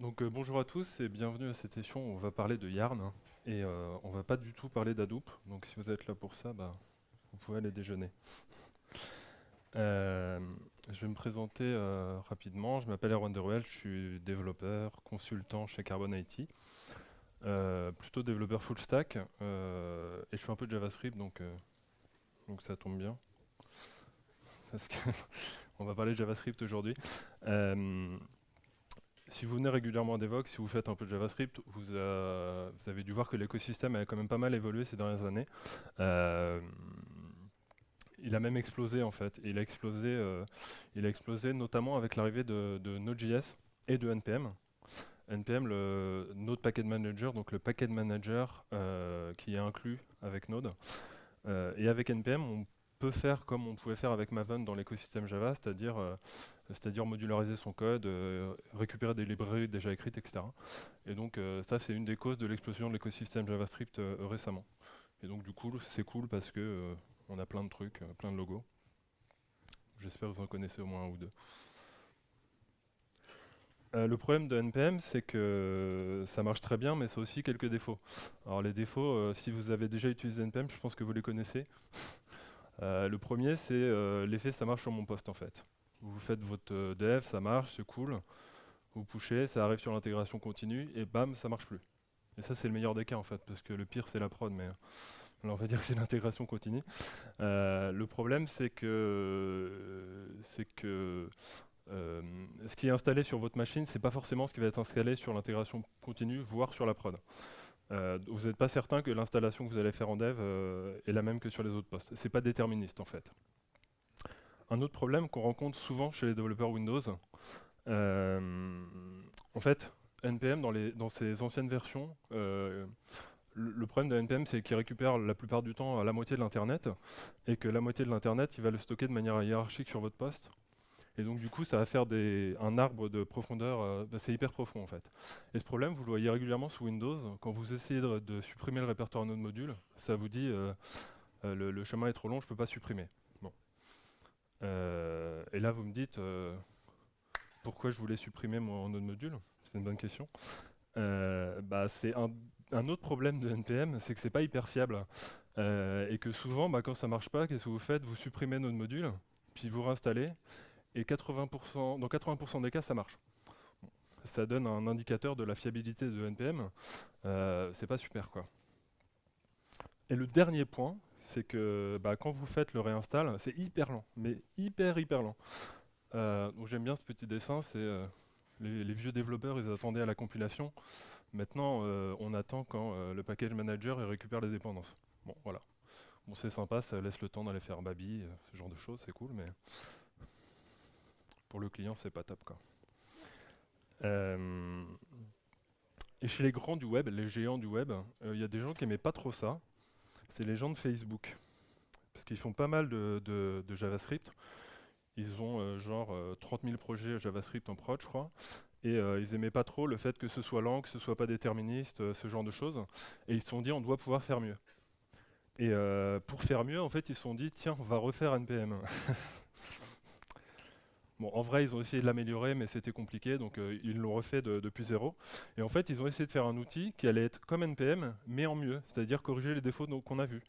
Bonjour à tous et bienvenue à cette session où on va parler de Yarn et on va pas du tout parler d'Hadoop. Donc si vous êtes là pour ça, bah, vous pouvez aller déjeuner. Euh, je vais me présenter rapidement. Je m'appelle Erwan Deruel, je suis développeur, consultant chez Carbon IT. Plutôt développeur full stack et je fais un peu de JavaScript donc ça tombe bien parce qu'on va parler de JavaScript aujourd'hui. Euh, Si vous venez régulièrement à Devox, si vous faites un peu de JavaScript, vous avez dû voir que l'écosystème a quand même pas mal évolué ces dernières années. Euh, il a même explosé en fait. Il a explosé notamment avec l'arrivée de Node.js et de NPM. NPM, le Node Package Manager, donc le package manager qui est inclus avec Node. Et avec NPM, on peut faire comme on pouvait faire avec Maven dans l'écosystème Java, c'est-à-dire modulariser son code, récupérer des librairies déjà écrites, etc. Et donc ça, c'est une des causes de l'explosion de l'écosystème JavaScript récemment. Et donc du coup, c'est cool parce que on a plein de trucs, plein de logos. J'espère que vous en connaissez au moins un ou deux. Le problème de NPM, c'est que ça marche très bien, mais ça a aussi quelques défauts. Alors les défauts, si vous avez déjà utilisé NPM, je pense que vous les connaissez. Le premier, c'est l'effet ça marche sur mon poste en fait. Vous faites votre dev, ça marche, c'est cool. Vous pushez, ça arrive sur l'intégration continue et bam, ça marche plus. Et ça, c'est le meilleur des cas en fait, parce que le pire, c'est la prod, mais là, on va dire que c'est l'intégration continue. Le problème, c'est que euh, ce qui est installé sur votre machine, c'est pas forcément ce qui va être installé sur l'intégration continue, voire sur la prod. Vous n'êtes pas certain que l'installation que vous allez faire en dev est la même que sur les autres postes. C'est pas déterministe en fait. Un autre problème qu'on rencontre souvent chez les développeurs Windows, euh, en fait, NPM dans ses anciennes versions, le problème de NPM c'est qu'il récupère la plupart du temps la moitié de l'internet et que la moitié de l'internet il va le stocker de manière hiérarchique sur votre poste. Et donc du coup ça va faire un arbre de profondeur, c'est hyper profond en fait. Et ce problème vous le voyez régulièrement sous Windows, quand vous essayez de supprimer le répertoire node module, ça vous dit le chemin est trop long, je ne peux pas supprimer. Bon. Et là vous me dites pourquoi je voulais supprimer mon node module. C'est une bonne question. C'est un autre problème de NPM, c'est que c'est pas hyper fiable. Et que souvent, quand ça marche pas, qu'est-ce que vous faites? Vous supprimez notre module, puis vous réinstallez, et dans 80% des cas, ça marche. Ça donne un indicateur de la fiabilité de NPM. C'est pas super, quoi. Et le dernier point, c'est que quand vous faites le réinstall, c'est hyper lent, mais hyper lent. Donc j'aime bien ce petit dessin, c'est les vieux développeurs, ils attendaient à la compilation. Maintenant, on attend quand le package manager il récupère les dépendances. Bon, voilà. Bon, c'est sympa, ça laisse le temps d'aller faire Babi, ce genre de choses, c'est cool, mais pour le client, c'est pas top, quoi. Euh, et chez les grands du web, les géants du web, il y a des gens qui aimaient pas trop ça. C'est les gens de Facebook. Parce qu'ils font pas mal de JavaScript. Ils ont 30 000 projets JavaScript en prod, je crois. Et ils aimaient pas trop le fait que ce soit lent, que ce soit pas déterministe, ce genre de choses. Et ils se sont dit, on doit pouvoir faire mieux. Et pour faire mieux, en fait, ils se sont dit, tiens, on va refaire NPM. Bon, en vrai, ils ont essayé de l'améliorer, mais c'était compliqué, donc ils l'ont refait depuis zéro. Et en fait, ils ont essayé de faire un outil qui allait être comme NPM, mais en mieux, c'est-à-dire corriger les défauts qu'on a vus.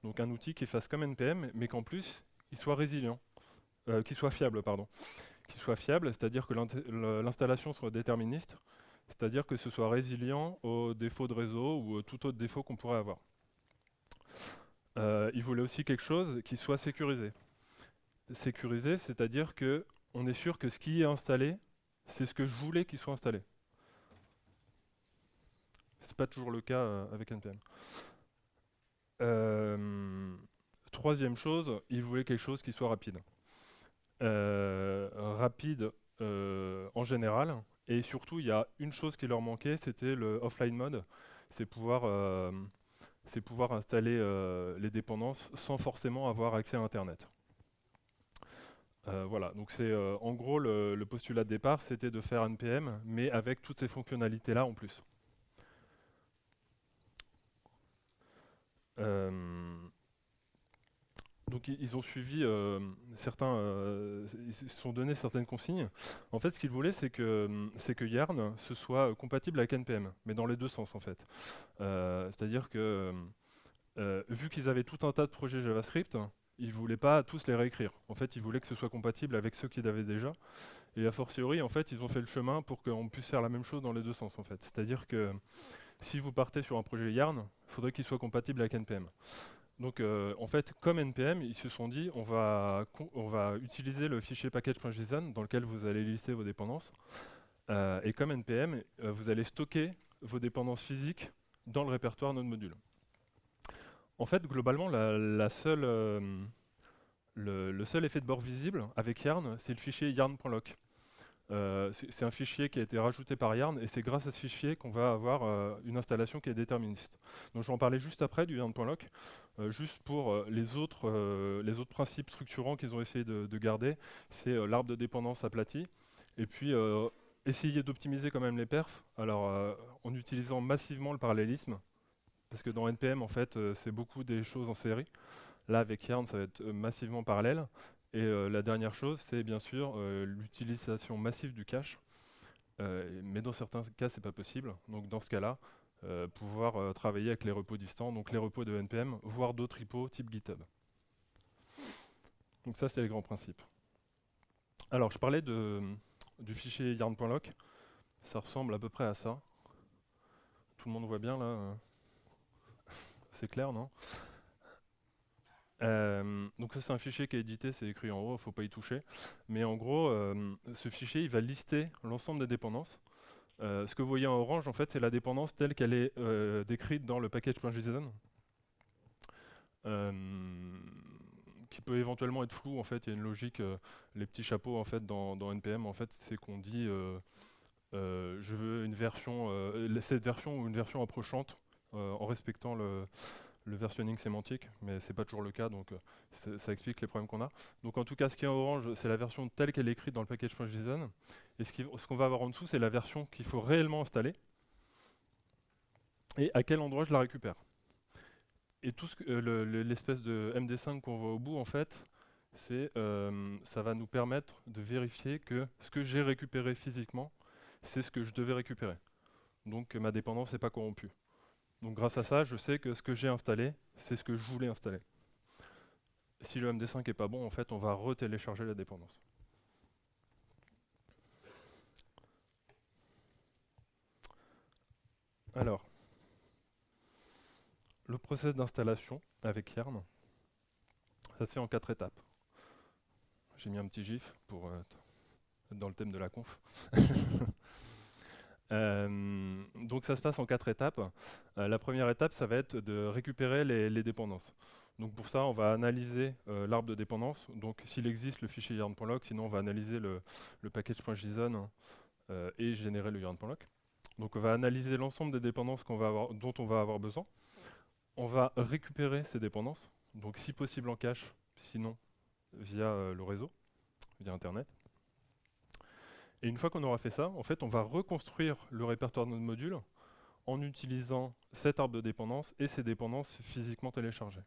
Donc un outil qui fasse comme NPM, mais qu'en plus, il soit résilient, qu'il soit fiable, pardon. Qu'il soit fiable, c'est-à-dire que l'installation soit déterministe, c'est-à-dire que ce soit résilient aux défauts de réseau ou tout autre défaut qu'on pourrait avoir. Il voulait aussi quelque chose qui soit sécurisé. Sécurisé, c'est-à-dire que on est sûr que ce qui est installé, c'est ce que je voulais qu'il soit installé. C'est pas toujours le cas avec NPM. Euh, Troisième chose, il voulait quelque chose qui soit rapide. Rapide en général, et surtout, il y a une chose qui leur manquait, c'était le offline mode. C'est pouvoir installer les dépendances sans forcément avoir accès à Internet. Voilà, donc c'est en gros le postulat de départ, c'était de faire NPM, mais avec toutes ces fonctionnalités-là en plus. Euh, Donc ils ont suivi ils se sont donné certaines consignes. En fait, ce qu'ils voulaient, c'est que Yarn ce soit compatible avec NPM, mais dans les deux sens en fait. C'est-à-dire que vu qu'ils avaient tout un tas de projets JavaScript, ils ne voulaient pas tous les réécrire. En fait, ils voulaient que ce soit compatible avec ceux qu'ils avaient déjà. Et a fortiori, en fait, ils ont fait le chemin pour qu'on puisse faire la même chose dans les deux sens en fait. C'est-à-dire que si vous partez sur un projet Yarn, il faudrait qu'il soit compatible avec NPM. Donc en fait, comme NPM, ils se sont dit on va utiliser le fichier package.json dans lequel vous allez lister vos dépendances. Et comme NPM, vous allez stocker vos dépendances physiques dans le répertoire Node Module. En fait, globalement, le seul effet de bord visible avec Yarn, c'est le fichier yarn.loc. C'est un fichier qui a été rajouté par Yarn et c'est grâce à ce fichier qu'on va avoir une installation qui est déterministe. Donc je vais en parler juste après du yarn.loc, juste pour les autres principes structurants qu'ils ont essayé de garder, c'est l'arbre de dépendance aplati et puis essayer d'optimiser quand même les perfs, alors en utilisant massivement le parallélisme, parce que dans NPM en fait c'est beaucoup des choses en série. Là, avec Yarn, ça va être massivement parallèle. Et la dernière chose, c'est bien sûr l'utilisation massive du cache. Mais dans certains cas, c'est pas possible. Donc dans ce cas-là, pouvoir travailler avec les repos distants, donc les repos de NPM, voire d'autres repos type GitHub. Donc ça, c'est les grands principes. Alors, je parlais du fichier yarn.loc. Ça ressemble à peu près à ça. Tout le monde voit bien là. C'est clair, non? Donc ça c'est un fichier qui est édité, c'est écrit en haut, il ne faut pas y toucher. Mais en gros, ce fichier il va lister l'ensemble des dépendances. Ce que vous voyez en orange, en fait, c'est la dépendance telle qu'elle est décrite dans le package.json, qui peut éventuellement être floue. En fait, il y a une logique, les petits chapeaux en fait dans NPM, en fait, c'est qu'on dit je veux une version, cette version ou une version approchante en respectant le versionning sémantique, mais c'est pas toujours le cas, donc ça explique les problèmes qu'on a. Donc en tout cas, ce qui est en orange, c'est la version telle qu'elle est écrite dans le package.json, et ce qu'on va avoir en dessous, c'est la version qu'il faut réellement installer, et à quel endroit je la récupère. Et tout l'espèce de MD5 qu'on voit au bout, en fait, ça va nous permettre de vérifier que ce que j'ai récupéré physiquement, c'est ce que je devais récupérer. Donc ma dépendance n'est pas corrompue. Donc grâce à ça, je sais que ce que j'ai installé, c'est ce que je voulais installer. Si le MD5 n'est pas bon, en fait, on va retélécharger la dépendance. Alors, le process d'installation avec Yarn, ça se fait en 4 étapes. J'ai mis un petit gif pour être dans le thème de la conf. Donc ça se passe en 4 étapes. La première étape, ça va être de récupérer les dépendances. Donc pour ça, on va analyser l'arbre de dépendance. Donc s'il existe le fichier yarn.loc, sinon on va analyser le package.json et générer le yarn.loc. Donc on va analyser l'ensemble des dépendances dont on va avoir besoin. On va récupérer ces dépendances, donc si possible en cache, sinon via le réseau, via Internet. Et une fois qu'on aura fait ça, en fait, on va reconstruire le répertoire de notre module en utilisant cet arbre de dépendance et ces dépendances physiquement téléchargées.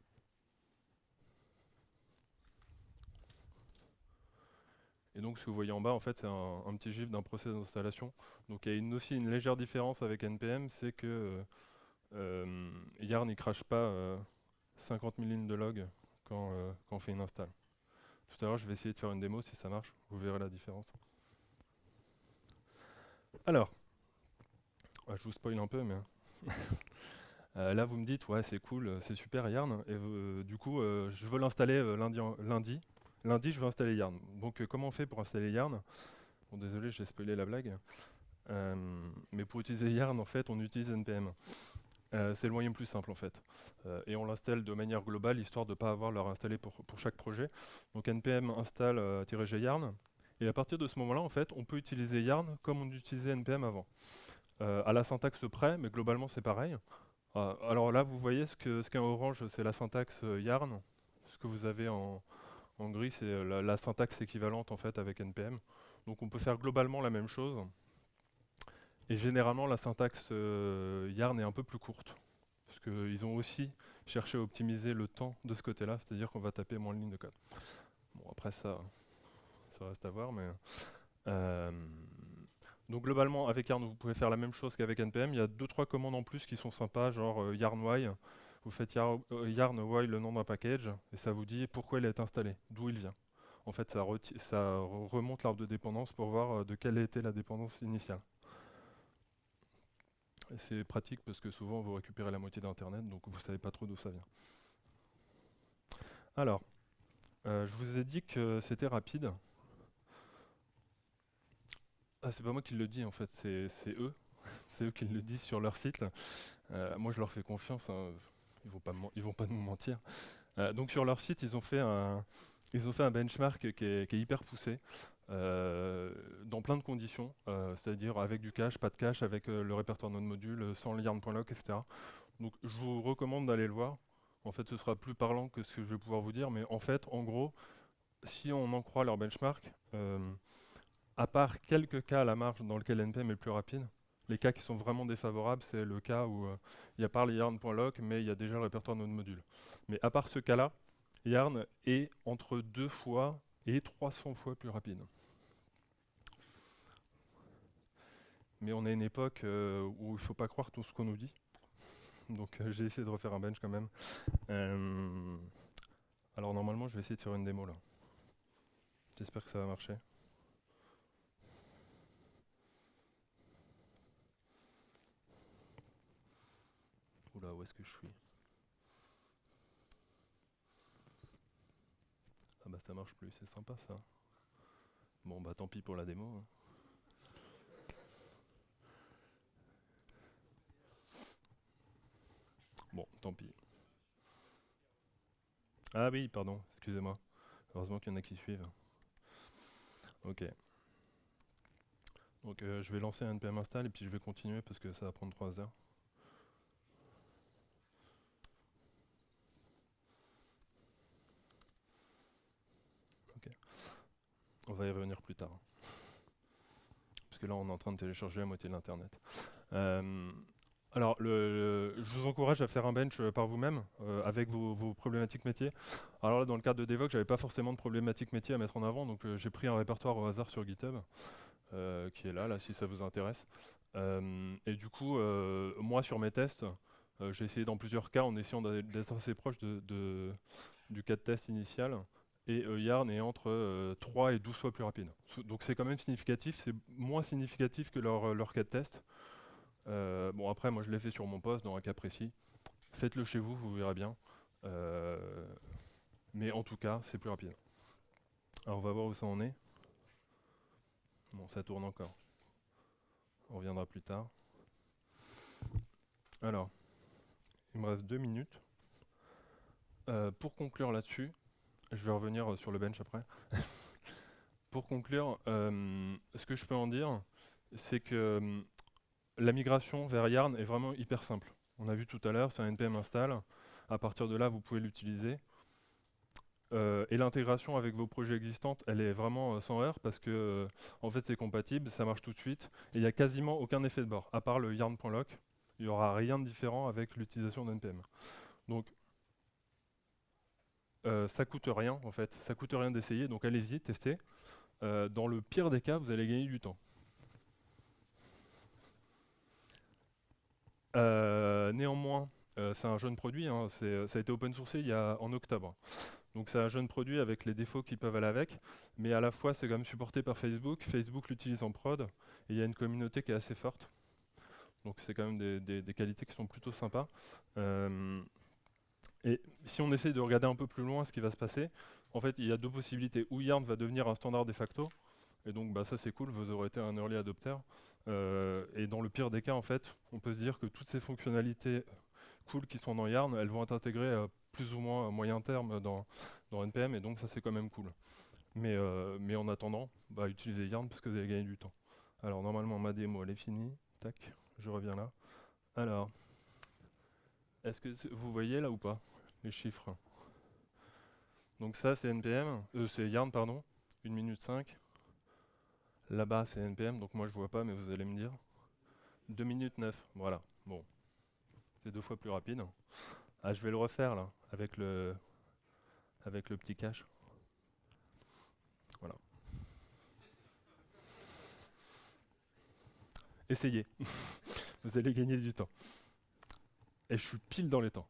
Et donc ce que vous voyez en bas, en fait, c'est un petit gif d'un process d'installation. Donc il y a aussi une légère différence avec NPM, c'est que Yarn ne crache pas 50 000 lignes de log quand on fait une install. Tout à l'heure, je vais essayer de faire une démo si ça marche, vous verrez la différence. Alors, je vous spoil un peu, mais là vous me dites, ouais c'est cool, c'est super Yarn, et du coup je veux l'installer lundi. Lundi je veux installer Yarn. Donc comment on fait pour installer Yarn? Bon désolé, j'ai spoilé la blague. Mais pour utiliser Yarn, en fait, on utilise NPM. C'est le moyen le plus simple en fait. Et on l'installe de manière globale, histoire de ne pas avoir à le réinstaller pour chaque projet. Donc npm install-g yarn. Et à partir de ce moment-là, en fait, on peut utiliser Yarn comme on utilisait NPM avant. À la syntaxe près, mais globalement c'est pareil. Alors là, vous voyez ce qu'est en orange, c'est la syntaxe Yarn. Ce que vous avez en gris, c'est la syntaxe équivalente en fait avec NPM. Donc on peut faire globalement la même chose. Et généralement, la syntaxe Yarn est un peu plus courte. Parce qu'ils ont aussi chercher à optimiser le temps de ce côté-là, c'est-à-dire qu'on va taper moins de lignes de code. Bon, après ça reste à voir, mais... euh, donc globalement, avec Yarn, vous pouvez faire la même chose qu'avec NPM. Il y a 2-3 commandes en plus qui sont sympas, genre yarn why. Vous faites yarn why le nom d'un package, et ça vous dit pourquoi il est installé, d'où il vient. En fait, ça remonte l'arbre de dépendance pour voir de quelle était la dépendance initiale. Et c'est pratique parce que souvent vous récupérez la moitié d'Internet, donc vous ne savez pas trop d'où ça vient. Alors, je vous ai dit que c'était rapide. Ah, c'est pas moi qui le dis en fait, c'est eux. C'est eux qui le disent sur leur site. Moi je leur fais confiance, hein. Ils vont pas nous mentir. Donc sur leur site, ils ont fait un benchmark qui est hyper poussé, dans plein de conditions, c'est-à-dire avec du cache, pas de cache, avec le répertoire node module, sans le yarn.lock, etc. Donc je vous recommande d'aller le voir. En fait, ce sera plus parlant que ce que je vais pouvoir vous dire, mais en fait, en gros, si on en croit leur benchmark, à part quelques cas à la marge dans lesquels NPM est le plus rapide, les cas qui sont vraiment défavorables, c'est le cas où il n'y a pas le yarn.lock, mais il y a déjà le répertoire node module. Mais à part ce cas-là, Yarn est entre 2 fois et 300 fois plus rapide. Mais on a une époque où il ne faut pas croire tout ce qu'on nous dit. Donc j'ai essayé de refaire un bench quand même. Alors normalement je vais essayer de faire une démo là. J'espère que ça va marcher. Oula, où est-ce que je suis? Ah bah ça marche plus, c'est sympa ça. Bon bah tant pis pour la démo, hein. Bon, tant pis. Ah oui, pardon, excusez-moi. Heureusement qu'il y en a qui suivent. Ok. Donc je vais lancer un npm install et puis je vais continuer parce que ça va prendre 3 heures. Ok. On va y revenir plus tard. Parce que là on est en train de télécharger la moitié de l'internet. Alors, je vous encourage à faire un bench par vous-même avec vos problématiques métiers. Alors là, dans le cadre de Devox, j'avais pas forcément de problématiques métiers à mettre en avant, donc j'ai pris un répertoire au hasard sur GitHub, qui est là, si ça vous intéresse. Et du coup, moi, sur mes tests, j'ai essayé dans plusieurs cas en essayant d'être assez proche du cas de test initial. Et Yarn est entre 3 et 12 fois plus rapide. Donc c'est quand même significatif, c'est moins significatif que leur cas de test. Bon après moi je l'ai fait sur mon poste dans un cas précis. Faites-le chez vous, vous verrez bien. Mais en tout cas c'est plus rapide. Alors on va voir où ça en est. Bon ça tourne encore. On reviendra plus tard. Alors, il me reste 2 minutes. Pour conclure là-dessus, je vais revenir sur le bench après. Pour conclure, ce que je peux en dire, c'est que la migration vers Yarn est vraiment hyper simple. On a vu tout à l'heure, c'est un npm install. À partir de là, vous pouvez l'utiliser. Et l'intégration avec vos projets existants, elle est vraiment sans heurts parce que en fait c'est compatible, ça marche tout de suite et il n'y a quasiment aucun effet de bord. À part le yarn.lock, il n'y aura rien de différent avec l'utilisation d'NPM. Donc ça coûte rien en fait, ça coûte rien d'essayer, donc allez-y, testez. Dans le pire des cas, vous allez gagner du temps. Néanmoins, c'est un jeune produit, hein, ça a été open sourcé en octobre. Donc c'est un jeune produit avec les défauts qui peuvent aller avec, mais à la fois c'est quand même supporté par Facebook. Facebook l'utilise en prod, et il y a une communauté qui est assez forte. Donc c'est quand même des qualités qui sont plutôt sympas. Et si on essaie de regarder un peu plus loin ce qui va se passer, en fait il y a 2 possibilités. Ou Yarn va devenir un standard de facto, et donc bah, ça c'est cool, vous aurez été un early adopter. Et dans le pire des cas, en fait, on peut se dire que toutes ces fonctionnalités cool qui sont dans Yarn, elles vont être intégrées plus ou moins à moyen terme dans NPM, et donc ça c'est quand même cool. Mais en attendant, bah, utilisez Yarn parce que vous allez gagner du temps. Alors normalement ma démo elle est finie, tac, je reviens là. Alors, est-ce que vous voyez là ou pas les chiffres? Donc ça c'est NPM, c'est Yarn pardon, 1 minute 5. Là-bas c'est NPM, donc moi je vois pas mais vous allez me dire. 2 minutes 9, voilà, bon. C'est 2 fois plus rapide. Ah, je vais le refaire là, avec le petit cache. Voilà. Essayez, vous allez gagner du temps. Et je suis pile dans les temps.